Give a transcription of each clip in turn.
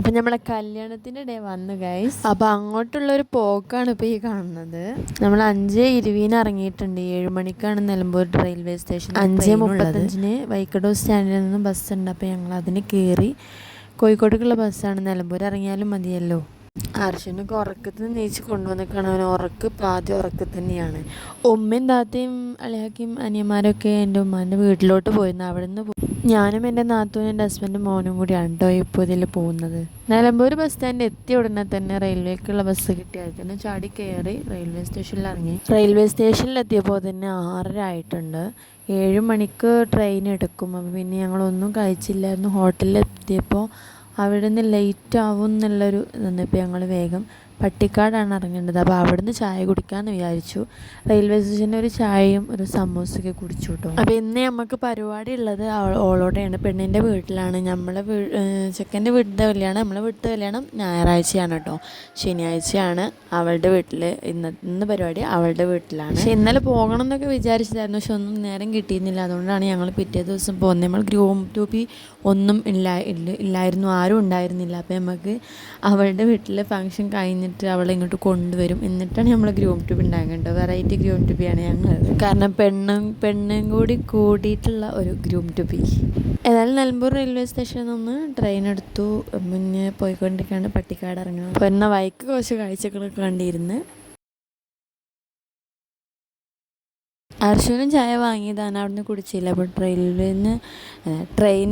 അപ്പം നമ്മളെ കല്യാണത്തിൻ്റെ ഡേ വന്നു ഗൈസ്. അപ്പോൾ അങ്ങോട്ടുള്ളൊരു പോക്കാണ് ഇപ്പോൾ ഈ കാണുന്നത്. നമ്മൾ 5:20 ഇറങ്ങിയിട്ടുണ്ട്. 7 മണിക്കാണ് നിലമ്പൂർ റെയിൽവേ സ്റ്റേഷൻ. 5:35 വൈക്കടോ സ്റ്റാൻഡിൽ നിന്ന് ബസ്സുണ്ട്. അപ്പോൾ ഞങ്ങൾ അതിന് കയറി. കോഴിക്കോട്ടേക്കുള്ള ബസ്സാണ്. നിലമ്പൂർ ഇറങ്ങിയാലും മതിയല്ലോ. അർഷനൊക്കെ ഉറക്കത്തിൽ നിന്ന് നീച്ച് കൊണ്ടുവന്നിക്കാണ്. അവൻ ഉറക്ക് പാതി ഉറക്കത്തിൽ തന്നെയാണ്. ഉമ്മയും താത്തയും അളിയാക്കിയും അനിയന്മാരൊക്കെ എൻ്റെ ഉമ്മാൻ്റെ വീട്ടിലോട്ട് പോയിരുന്നു. അവിടെ നിന്ന് ഞാനും എൻ്റെ നാത്തൂനും എൻ്റെ ഹസ്ബൻഡും മോനും കൂടിയാണ് കേട്ടോ ഇപ്പോൾ ഇതിൽ പോകുന്നത്. നിലമ്പൂർ ബസ് സ്റ്റാൻഡ് എത്തിയ ഉടനെ തന്നെ റെയിൽവേക്കുള്ള ബസ് കിട്ടി. അതിൽ തന്നെ ചാടി കയറി റെയിൽവേ സ്റ്റേഷനിൽ ഇറങ്ങി. റെയിൽവേ സ്റ്റേഷനിലെത്തിയപ്പോൾ തന്നെ 6:30 ആയിട്ടുണ്ട്. 7 മണിക്ക് ട്രെയിൻ എടുക്കും. അപ്പോൾ പിന്നെ ഞങ്ങളൊന്നും കഴിച്ചില്ലായിരുന്നു. ഹോട്ടലിലെത്തിയപ്പോൾ അവിടെ നിന്ന് ലേറ്റ് ആവും എന്നുള്ളൊരു ഇതൊന്നും. ഇപ്പോൾ ഞങ്ങൾ വേഗം പട്ടിക്കാടാണ് ഇറങ്ങേണ്ടത്. അപ്പോൾ അവിടെ നിന്ന് ചായ കുടിക്കാമെന്ന് വിചാരിച്ചു. റെയിൽവേ സ്റ്റേഷനിൽ ഒരു ചായയും ഒരു സമൂസയൊക്കെ കുടിച്ചു കേട്ടോ. അപ്പോൾ ഇന്ന് നമുക്ക് പരിപാടി ഉള്ളത് ഓളോടെയാണ്. പെണ്ണിൻ്റെ വീട്ടിലാണ്. നമ്മളെ ചെക്കൻ്റെ വീട്ടിലെ കല്യാണം, നമ്മളെ വീട്ടിലെ കല്യാണം ഞായറാഴ്ചയാണ് കേട്ടോ. ശനിയാഴ്ചയാണ് അവളുടെ വീട്ടിൽ. ഇന്ന് പരിപാടി അവളുടെ വീട്ടിലാണ്. പക്ഷെ ഇന്നലെ പോകണം എന്നൊക്കെ വിചാരിച്ചതായിരുന്നു. പക്ഷെ ഒന്നും നേരം കിട്ടിയിരുന്നില്ല. അതുകൊണ്ടാണ് ഞങ്ങൾ പിറ്റേ ദിവസം പോകുന്നത്. നമ്മൾ ഗ്രൂം ട്യൂബി ഒന്നും ഇല്ലായിരുന്നു, ആരും ഉണ്ടായിരുന്നില്ല. അപ്പോൾ നമുക്ക് അവളുടെ വീട്ടിലെ ഫംഗ്ഷൻ കഴിഞ്ഞിട്ട് അവളെ ഇങ്ങോട്ട് കൊണ്ടുവരും. എന്നിട്ടാണ് നമ്മൾ ഗ്രൂം ട്യൂബ് ഉണ്ടാകേണ്ടത്. വെറൈറ്റി ഗ്രൂം ട്യൂബിയാണ് ഞങ്ങൾ. കാരണം പെണ്ണും കൂടി കൂടിയിട്ടുള്ള ഒരു ഗ്രൂം ട്യൂബി. ഏതായാലും നിലമ്പൂർ റെയിൽവേ സ്റ്റേഷനിൽ നിന്ന് ട്രെയിൻ എടുത്തു. മുന്നേ പോയിക്കൊണ്ടിരിക്കുകയാണ്. പട്ടിക്കാട് ഇറങ്ങണം. അപ്പോൾ എന്നാൽ വൈക്ക് കുറച്ച് കാഴ്ചകളൊക്കെ കണ്ടിരുന്ന്. അർഷുവിനും ചായ വാങ്ങിയതാണ്. അവിടുന്ന് കുടിച്ചില്ല. അപ്പോൾ ട്രെയിനിൽ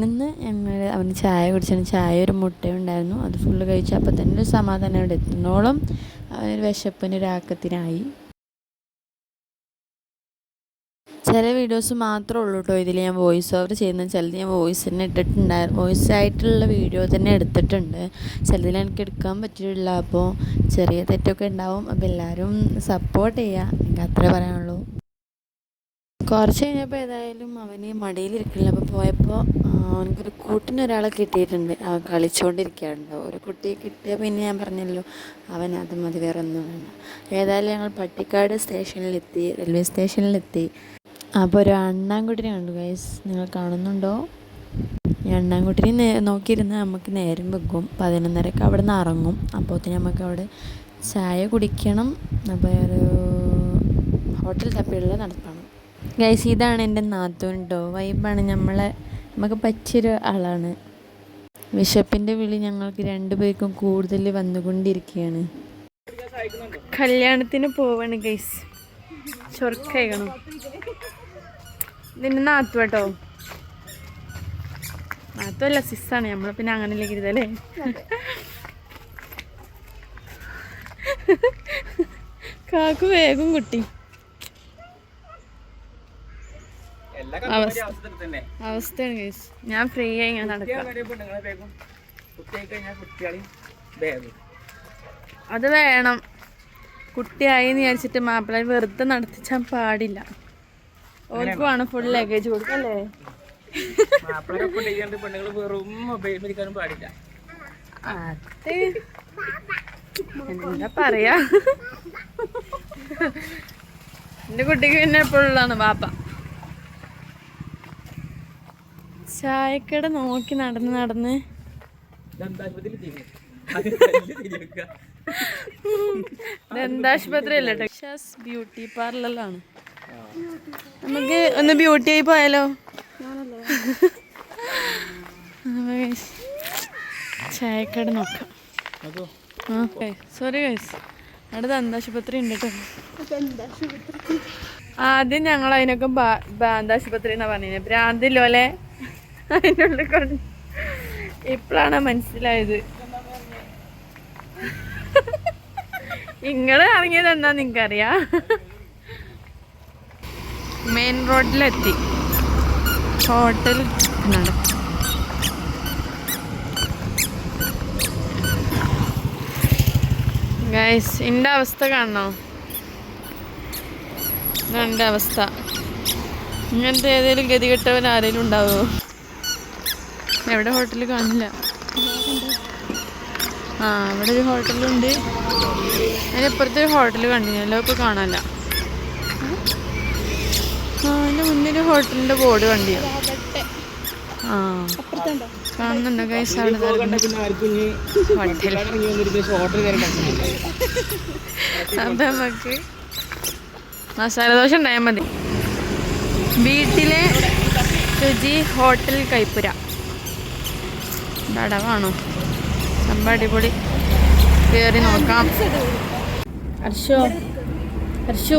നിന്ന് ഞങ്ങൾ അവന് ചായ കുടിച്ചാണ്. ചായ ഒരു മുട്ടയും ഉണ്ടായിരുന്നു. അത് ഫുള്ള് കഴിച്ചു. അപ്പോൾ തന്നെ ഒരു സമാധാനം അവിടെ എത്തുന്നോളം അവനൊരു വിശപ്പിന് ഒരാക്കത്തിനായി. ചില വീഡിയോസ് മാത്രമേ ഉള്ളൂ കേട്ടോ ഇതിൽ ഞാൻ വോയിസ് ഓവർ ചെയ്യുന്നത്. ചിലത് ഞാൻ വോയിസ് തന്നെ ഇട്ടിട്ടുണ്ടായിരുന്നു. വോയിസ് ആയിട്ടുള്ള വീഡിയോ തന്നെ എടുത്തിട്ടുണ്ട്. ചിലതിൽ എനിക്ക് എടുക്കാൻ പറ്റിയിട്ടില്ല. അപ്പോൾ ചെറിയ തെറ്റൊക്കെ ഉണ്ടാവും. അപ്പോൾ എല്ലാവരും സപ്പോർട്ട് ചെയ്യുക. എനിക്ക് അത്രേ പറയാനുള്ളൂ. കുറച്ച് കഴിഞ്ഞപ്പോൾ ഏതായാലും അവന് മടിയിലിരിക്കില്ല. അപ്പോൾ പോയപ്പോൾ അവനക്കൊരു കൂട്ടിനൊരാളെ കിട്ടിയിട്ടുണ്ട്. അവൻ കളിച്ചുകൊണ്ടിരിക്കുകയാണല്ലോ. ഒരു കുട്ടിയെ കിട്ടിയാൽ പിന്നെ ഞാൻ പറഞ്ഞല്ലോ അവൻ അത് മതി, വേറെ ഒന്നും വേണ്ട. ഏതായാലും ഞങ്ങൾ പട്ടിക്കാട് സ്റ്റേഷനിലെത്തി, റെയിൽവേ സ്റ്റേഷനിലെത്തി. അപ്പോൾ ഒരു അണ്ണാൻകുട്ടിനെ കണ്ടു ഗൈസ്. നിങ്ങൾ കാണുന്നുണ്ടോ? ഈ അണ്ണാൻകുട്ടിനെ നോക്കിയിരുന്ന് നമുക്ക് നേരം വെക്കും. 11:30 അവിടെ നിന്ന് ഇറങ്ങും. അപ്പോഴത്തേന് നമുക്ക് അവിടെ ചായ കുടിക്കണം. അപ്പോൾ ഒരു ഹോട്ടൽ തപ്പിയുള്ള നടത്തണം ഗൈസ്. ഇതാണ് എൻ്റെ നാത്തൂൻ കേട്ടോ. വൈബാണ്. നമുക്ക് പറ്റിയൊരു ആളാണ്. വിശപ്പിൻ്റെ വിളി ഞങ്ങൾക്ക് 2 പേർക്കും കൂടുതൽ വന്നുകൊണ്ടിരിക്കുകയാണ്. കല്യാണത്തിന് പോവാണ് ഗൈസ്. ചൊറുക്കയണം. ഇതിൻ്റെ നാത്തു കേട്ടോ. നാത്തുമല്ല, സിസ്സാണ്. നമ്മൾ പിന്നെ അങ്ങനെയല്ലേ കരുതല്ലേ. കാക്കു വേഗം കുട്ടി. അവസ്ഥയാണ് ഗൈസ്. ഞാൻ ഫ്രീ ആയി ഞാൻ നടക്കാം. അത് വേണം. കുട്ടിയായി എന്ന് വിചാരിച്ചിട്ട് മാപ്പിള വെറുതെ നടത്തിച്ചാൻ പാടില്ല. ഓർക്കുവാണ് ഫുൾ ലഗേജ് കൊടുക്കല്ലേ. എന്താ പറയാ, എന്റെ കുട്ടിക്ക് പിന്നെ എപ്പോഴുള്ളതാണ് വാപ്പ. ചായക്കട നോക്കി നടന്ന് ദന്താശുപത്രി അല്ല, ടെക്സാസ് ബ്യൂട്ടി പാർലറിലാണ്. നമുക്ക് ഒന്ന് ബ്യൂട്ടി ആയി പോയാലോ? ചായക്കട നോക്കാം. സോറി ഗൈസ്, അവിടെ ദന്താശുപത്രി ഉണ്ട് കേട്ടോ. ആദ്യം ഞങ്ങൾ അതിനൊക്കെ ഭ്രാന്താശുപത്രി എന്നാ പറഞ്ഞത്. ഭ്രാന്തില്ലോ അല്ലേ അതിനുള്ളിൽ കൊണ്ട്. ഇപ്പോഴാണ് മനസ്സിലായത്. നിങ്ങള് ഇറങ്ങിയത് എന്താ നിങ്ങൾക്കറിയാ? മെയിൻ റോഡിലെത്തി. ഹോട്ടൽ ഗൈസ്, എൻ്റെ അവസ്ഥ കാണണോ? എൻ്റെ അവസ്ഥ. ഇങ്ങനത്തെ ഏതെങ്കിലും ഗതികെട്ടവൻ ആരെങ്കിലും ഉണ്ടാവുമോ? എവിടെ ഹോട്ടൽ കാണില്ല. അവിടെ ഒരു ഹോട്ടലുണ്ട്. അതിനിപ്പുറത്തെ ഒരു ഹോട്ടൽ കണ്ടില്ലല്ലോ, ഇപ്പോൾ കാണാനില്ല. അതിൻ്റെ മുന്നിൽ ഹോട്ടലിൻ്റെ ബോർഡ് കണ്ടിയോ? കാണുന്നുണ്ടോ ഗൈസ്? അപ്പൊ നമുക്ക് മസാല ദോശ ഉണ്ടായാൽ മതി. വീട്ടിലെ രുചി ഹോട്ടൽ കൈപ്പുര അടവാണോ? സംഭവം അടിപൊളി. കയറി നോക്കാം. ഹർഷു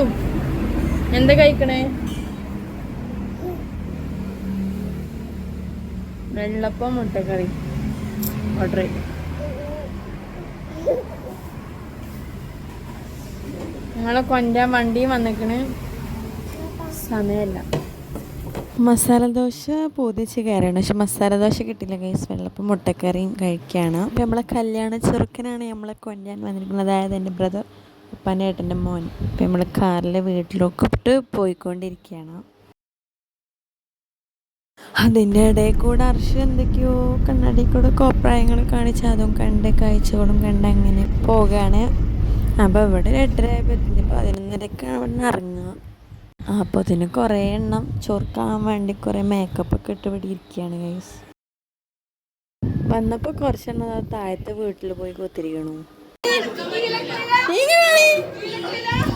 എന്താ കഴിക്കണേ? വെള്ളപ്പം മുട്ടക്കറി ഓർഡർ ചെയ്തു. ഞങ്ങളെ കൊണ്ടാൻ വണ്ടിയും വന്നിക്കണ്. സമയമല്ല. മസാല ദോശ പൂതിച്ച് കയറിയാണ്, പക്ഷെ മസാല ദോശ കിട്ടില്ല ഗൈസ്. വെള്ളപ്പം മുട്ടക്കറിയും കഴിക്കുകയാണ്. അപ്പം നമ്മളെ കല്യാണ ചെറുക്കനാണ് നമ്മളെ കൊണ്ടാൻ വന്നിരിക്കുന്നത്, അതായത് എൻ്റെ ബ്രദർ, ഉപ്പാൻ്റെ ഏട്ടൻ്റെ മോൻ. അപ്പം നമ്മൾ കാറിൽ വീട്ടിലൊക്കെ ഇട്ട് പോയിക്കൊണ്ടിരിക്കുകയാണ്. അതിൻ്റെ ഇടയിൽ കൂടെ അർഷ് എന്തൊക്കെയോ കണ്ണാടി കൂടെ കോപ്രായങ്ങൾ കാണിച്ച് അതും കണ്ട് കാഴ്ചകളും കണ്ട് അങ്ങനെ പോവുകയാണ്. അപ്പോൾ ഇവിടെ 8:30 11:30 അവിടെ നിന്ന് ഇറങ്ങുക. അപ്പോൾ അതിന് കുറേ എണ്ണം ചൊറുക്കാൻ വേണ്ടി കുറേ മേക്കപ്പൊക്കെ ഇട്ട് ഇവിടെ ഇരിക്കുകയാണ് ഗൈസ്. വന്നപ്പോൾ കുറച്ചെണ്ണം താഴത്തെ വീട്ടിൽ പോയി കുത്തിരിക്കണു.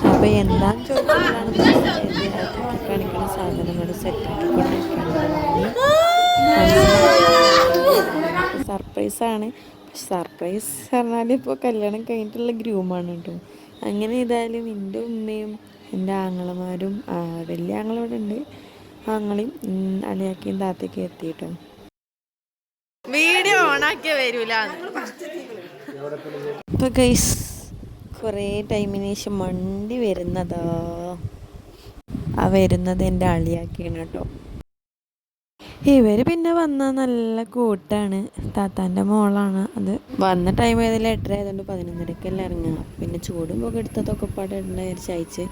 അപ്പോൾ എന്താന്ന് ചോദിച്ചാലാണ് കാണിക്കുന്ന സാധനങ്ങൾ സെറ്റാക്കിക്കൊണ്ടിരിക്കുകയാണ്. സർപ്രൈസാണ്. സർപ്രൈസ് പറഞ്ഞാൽ ഇപ്പോൾ കല്യാണം കഴിഞ്ഞിട്ടുള്ള ഗ്രൂമാണ് കേട്ടോ. അങ്ങനെ ഏതായാലും എൻ്റെ ഉമ്മയും എൻ്റെ ആങ്ങളമാരും വലിയ ആങ്ങളിവിടെ ഉണ്ട്, ആങ്ങളെയും അളിയാക്കിയും താത്തയ്ക്കും എത്തിയിട്ടോ. വീഡിയോ ഓണാക്കിയ വരൂല. ഇപ്പൊ ഗൈസ് കുറേ ടൈമിന് ശേഷം വണ്ടി വരുന്നതാ. ആ വരുന്നത് എൻ്റെ അളിയാക്കിയാണ് കേട്ടോ. ഇവർ പിന്നെ വന്ന നല്ല കൂട്ടാണ്. താത്താൻ്റെ മോളാണ്. അത് വന്ന ടൈം ഏതെങ്കിലും 8:30 ആയതുകൊണ്ട് 11:30 ഇറങ്ങുക. പിന്നെ ചൂടും പോകെ എടുത്തതൊക്കെ പാടെ അയച്ച്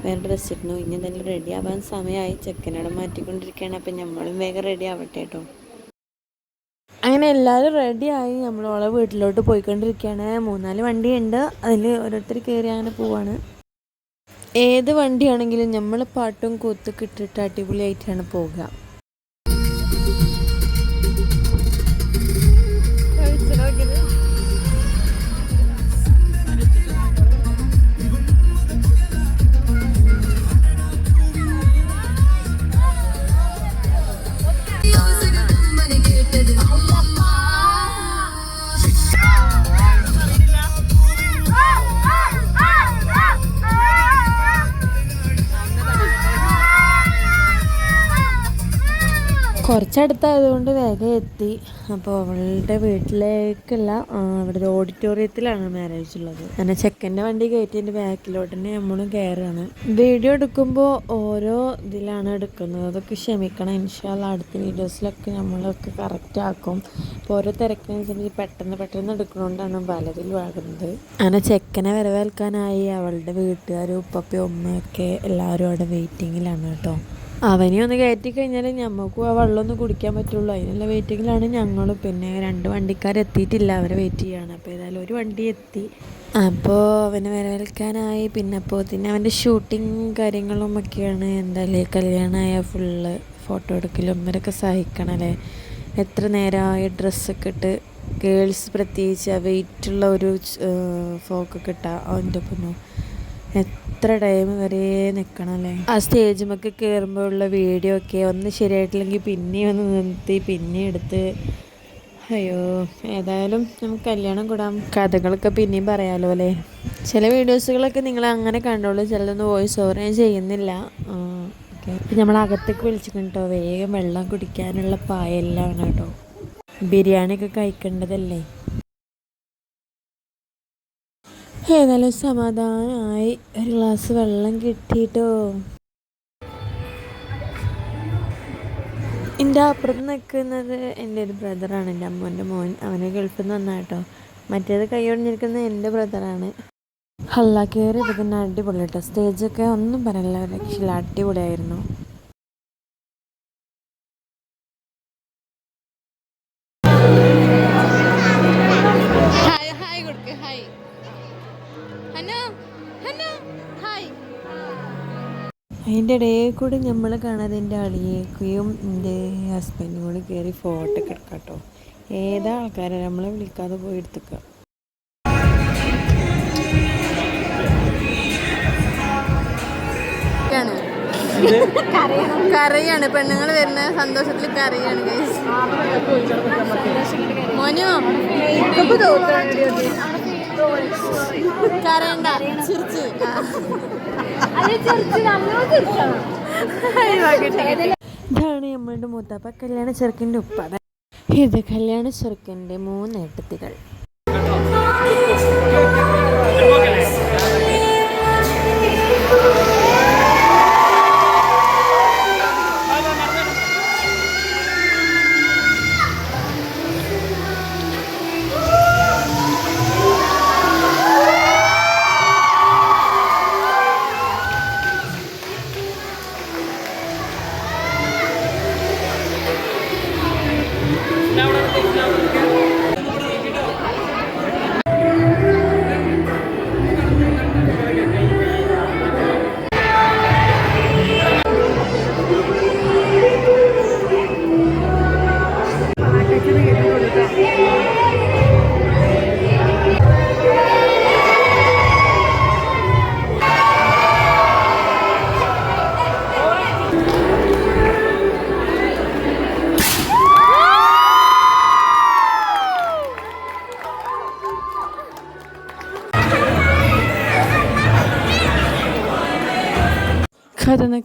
വേറെ ഡ്രസ്സ് ഇടുന്നു. ഇനി എന്തെങ്കിലും റെഡി ആവാൻ സമയമായി. ചെക്കനോട് മാറ്റിക്കൊണ്ടിരിക്കുകയാണ്. അപ്പം നമ്മളും വേഗം റെഡി ആവട്ടെ കേട്ടോ. അങ്ങനെ എല്ലാവരും റെഡിയായി നമ്മളോളെ വീട്ടിലോട്ട് പോയിക്കൊണ്ടിരിക്കുകയാണ്. 3-4 വണ്ടിയുണ്ട്. അതിൽ ഓരോരുത്തർ കയറി അങ്ങനെ പോവാണ്. ഏത് വണ്ടിയാണെങ്കിലും നമ്മൾ പാട്ടും കൂത്തൊക്കെ ഇട്ടിട്ട് അടിപൊളിയായിട്ടാണ് പോകുക. കുറച്ചടുത്തായതുകൊണ്ട് വേഗം എത്തി. അപ്പോൾ അവളുടെ വീട്ടിലേക്കുള്ള അവിടെ ഒരു ഓഡിറ്റോറിയത്തിലാണ് മാരേജ് ഉള്ളത്. അങ്ങനെ ചെക്കൻ്റെ വണ്ടി കയറ്റിൻ്റെ ബാക്കിലോട്ട് തന്നെ നമ്മളും കയറുകയാണ്. വീഡിയോ എടുക്കുമ്പോൾ ഓരോ ഇതിലാണ് എടുക്കുന്നത്, അതൊക്കെ ക്ഷമിക്കണം. ഇൻഷാ അല്ലാഹ് അടുത്ത വീഡിയോസിലൊക്കെ നമ്മളൊക്കെ കറക്റ്റ് ആക്കും. അപ്പോൾ ഓരോ തിരക്കിനനുസരിച്ച് പെട്ടെന്ന് എടുക്കുന്നതുകൊണ്ടാണ് പലതിൽ ആകുന്നത്. അങ്ങനെ ചെക്കനെ വരവേൽക്കാനായി അവളുടെ വീട്ടുകാരും ഉപ്പപ്പയും ഉമ്മയൊക്കെ എല്ലാവരും അവിടെ വെയിറ്റിങ്ങിലാണ് കേട്ടോ. അവനെ ഒന്ന് കയറ്റി കഴിഞ്ഞാൽ ഞമ്മക്കും ആ വെള്ളമൊന്നും കുടിക്കാൻ പറ്റുള്ളൂ. അതിനുള്ള വെയിറ്റിങ്ങിലാണ് ഞങ്ങളും. പിന്നെ 2 വണ്ടിക്കാരെത്തിയിട്ടില്ല, അവരെ വെയിറ്റ് ചെയ്യാണ്. അപ്പോൾ ഏതായാലും ഒരു വണ്ടി എത്തി. അപ്പോൾ അവനെ വരവേൽക്കാനായി. പിന്നെ അപ്പോൾ അവൻ്റെ ഷൂട്ടിങ് കാര്യങ്ങളും ഒക്കെയാണ്. എന്തായാലും കല്യാണമായ ഫുള്ള് ഫോട്ടോ എടുക്കലും ഇവരൊക്കെ സഹിക്കണല്ലേ. എത്ര നേരമായി ഡ്രസ്സൊക്കെ ഇട്ട് ഗേൾസ് പ്രത്യേകിച്ച് വെയിറ്റുള്ള ഒരു ഫ്രോക്കൊക്കെ ഇട്ടാൽ അവൻ്റെ ഒപ്പം എത്ര ടൈം വരെ നിൽക്കണം അല്ലേ. ആ സ്റ്റേജിമൊക്കെ കയറുമ്പോഴുള്ള വീഡിയോ ഒക്കെ ഒന്ന് ശരിയായിട്ടില്ലെങ്കിൽ പിന്നെയും ഒന്ന് നിർത്തി പിന്നെ എടുത്ത്. അയ്യോ, ഏതായാലും നമുക്ക് കല്യാണം കൂടാം. കഥകളൊക്കെ പിന്നെയും പറയാമല്ലോ അല്ലേ. ചില വീഡിയോസുകളൊക്കെ നിങ്ങൾ അങ്ങനെ കണ്ടോളൂ, ചിലതൊന്നും വോയിസ് ഓവർ ഞാൻ ചെയ്യുന്നില്ല. ഓക്കെ, നമ്മൾ അകത്തേക്ക് വിളിച്ചിട്ടുണ്ട് കേട്ടോ. വേഗം വെള്ളം കുടിക്കാനുള്ള പായെല്ലാം കേട്ടോ. ബിരിയാണിയൊക്കെ കഴിക്കേണ്ടതല്ലേ. ഏതായാലും സമാധാനമായി. ഒരു ഗ്ലാസ് വെള്ളം കിട്ടിയിട്ടോ. എൻ്റെ അപ്പുറത്ത് നിൽക്കുന്നത് എൻ്റെ ഒരു ബ്രദറാണ്, എൻ്റെ അമ്മൂൻ്റെ മോൻ. അവനെ ഗൾഫിൽ നിന്ന് വന്നാൽ കേട്ടോ. മറ്റേത് കൈകൊണ്ടിരിക്കുന്നത് എൻ്റെ ബ്രദറാണ്. ഹല്ല കയറി തന്നെ അടിപൊളി കേട്ടോ. സ്റ്റേജൊക്കെ ഒന്നും പറയില്ല, രക്ഷയില്ല, അടിപൊളിയായിരുന്നു. അതിൻ്റെ ഇടയിൽ കൂടി നമ്മൾ കാണാതെ എൻ്റെ അളിയേക്കുകയും എൻ്റെ ഹസ്ബൻഡും കൂടി കയറി ഫോട്ടോ ഒക്കെ എടുക്കാം കേട്ടോ. ഏതാ ആൾക്കാരെ നമ്മളെ വിളിക്കാതെ പോയി എടുത്തുക. കരയാണ് പെണ്ണുങ്ങൾ വരുന്ന സന്തോഷത്തിൽ കരയാണ് മോനു. കരയണ്ട ചിരിച്ച് ഇതാണ് നമ്മളുടെ മൂത്താപ്പ കല്യാണ ചെറുക്കൻ്റെ ഉപ്പ. ഇത് കല്യാണ ചെറുക്കൻ്റെ 3 ഏട്ടത്തികൾ.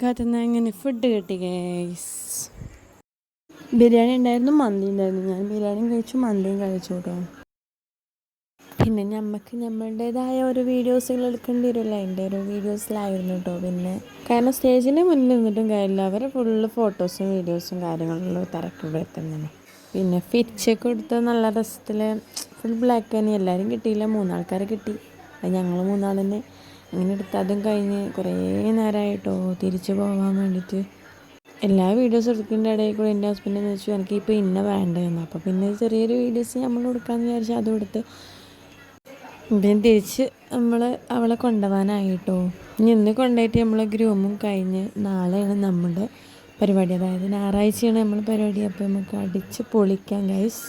കഥന്ന അങ്ങനെ ഫുഡ് കിട്ടി ഗൈസ്. ബിരിയാണി ഉണ്ടായിരുന്നു, മന്തി ഉണ്ടായിരുന്നു. ഞാൻ ബിരിയാണിയും കഴിച്ചു, മന്തിയും കഴിച്ചു കേട്ടോ. പിന്നെ നമുക്ക് നമ്മളുടേതായ ഒരു വീഡിയോസുകൾ എടുക്കേണ്ടി വരുമല്ലോ, അതിൻ്റെ ഒരു വീഡിയോസിലായിരുന്നു കേട്ടോ. പിന്നെ കാരണം സ്റ്റേജിന് മുന്നിൽ നിന്നിട്ടും കാര്യമില്ല, അവരെ ഫുള്ള് ഫോട്ടോസും വീഡിയോസും കാര്യങ്ങളിലും തിരക്കുമ്പോഴെത്തുന്നതാണ്. പിന്നെ ഫിച്ചൊക്കെ എടുത്ത് നല്ല രസത്തിൽ ഫുൾ ബ്ലാക്ക് തന്നെ. എല്ലാവരും കിട്ടിയില്ല, 3 ആൾക്കാരെ കിട്ടി. അത് ഞങ്ങൾ 3 ആൾ തന്നെ അങ്ങനെ എടുത്ത്. അതും കഴിഞ്ഞ് കുറേ നേരമായിട്ടോ തിരിച്ചു പോകാൻ വേണ്ടിയിട്ട് എല്ലാ വീഡിയോസ് എടുക്കുന്നതിൻ്റെ ഇടയിൽ കൂടെ എൻ്റെ ഹസ്ബൻഡ് എന്ന് വെച്ചു എനിക്കിപ്പോൾ ഇന്ന വേണ്ടതെന്ന്. അപ്പോൾ പിന്നെ ചെറിയൊരു വീഡിയോസ് നമ്മൾ കൊടുക്കാമെന്ന് വിചാരിച്ചു അതും എടുത്ത്. പിന്നെ തിരിച്ച് അവളെ കൊണ്ടുപോകാനായിട്ടോ. ഇന്ന് കൊണ്ടുപോയിട്ട് നമ്മൾ ഗ്രൂമും കഴിഞ്ഞ് നാളെയാണ് നമ്മുടെ പരിപാടി, അതായത് ഞായറാഴ്ചയാണ് നമ്മൾ പരിപാടി. അപ്പോൾ നമുക്ക് അടിച്ച് പൊളിക്കാം ഗൈസ്.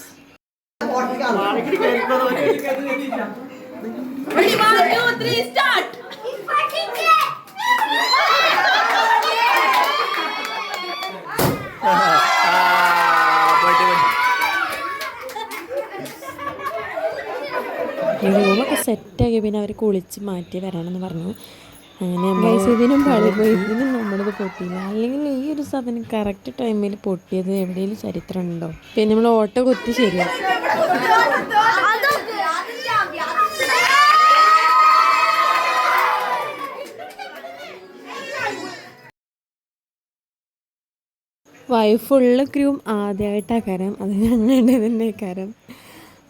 റൂമൊക്കെ സെറ്റാക്കി പിന്നെ അവർ കുളിച്ച് മാറ്റി വരാമെന്ന് പറഞ്ഞു. അങ്ങനെ ഇതിനും ഇതിനും നമ്മളിത് പൊട്ടിയില്ല. അല്ലെങ്കിൽ ഈ ഒരു സാധനം കറക്റ്റ് ടൈമിൽ പൊട്ടിയത് എവിടെയെങ്കിലും ചരിത്രം ഉണ്ടോ? പിന്നെ നമ്മൾ ഓട്ടോ കുത്തി ശരിയാ. വൈഫുള്ള ക്രൂം ആദ്യമായിട്ടാണ് കാരം, അത് ഞങ്ങളുടെ തന്നെ കാരം.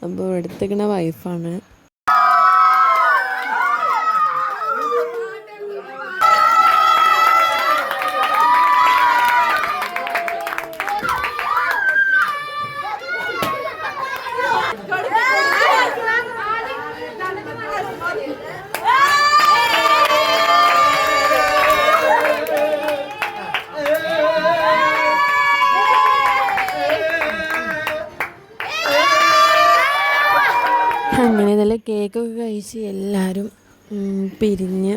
അപ്പോൾ എടുത്തിക്കണ വൈഫാണ്. അങ്ങനെ നല്ല കേക്കൊക്കെ കഴിച്ച് എല്ലാവരും പിരിഞ്ഞ്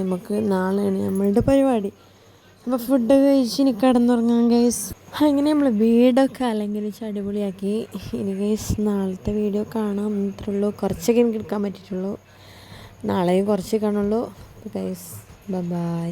നമുക്ക് നാളെയാണ് നമ്മളുടെ പരിപാടി. അപ്പോൾ ഫുഡ് കഴിച്ച് ഇനി കിടന്നുറങ്ങാം ഗൈസ്. അങ്ങനെ നമ്മൾ വീടൊക്കെ അലങ്കരിച്ച് അടിപൊളിയാക്കി. ഇനി ഗൈസ് നാളത്തെ വീഡിയോ കാണാം മാത്രമേ കുറച്ചൊക്കെ എനിക്ക് എടുക്കാൻ പറ്റിയിട്ടുള്ളൂ. നാളെയും കുറച്ച് കാണുള്ളൂ ഗൈസ്. ബൈ.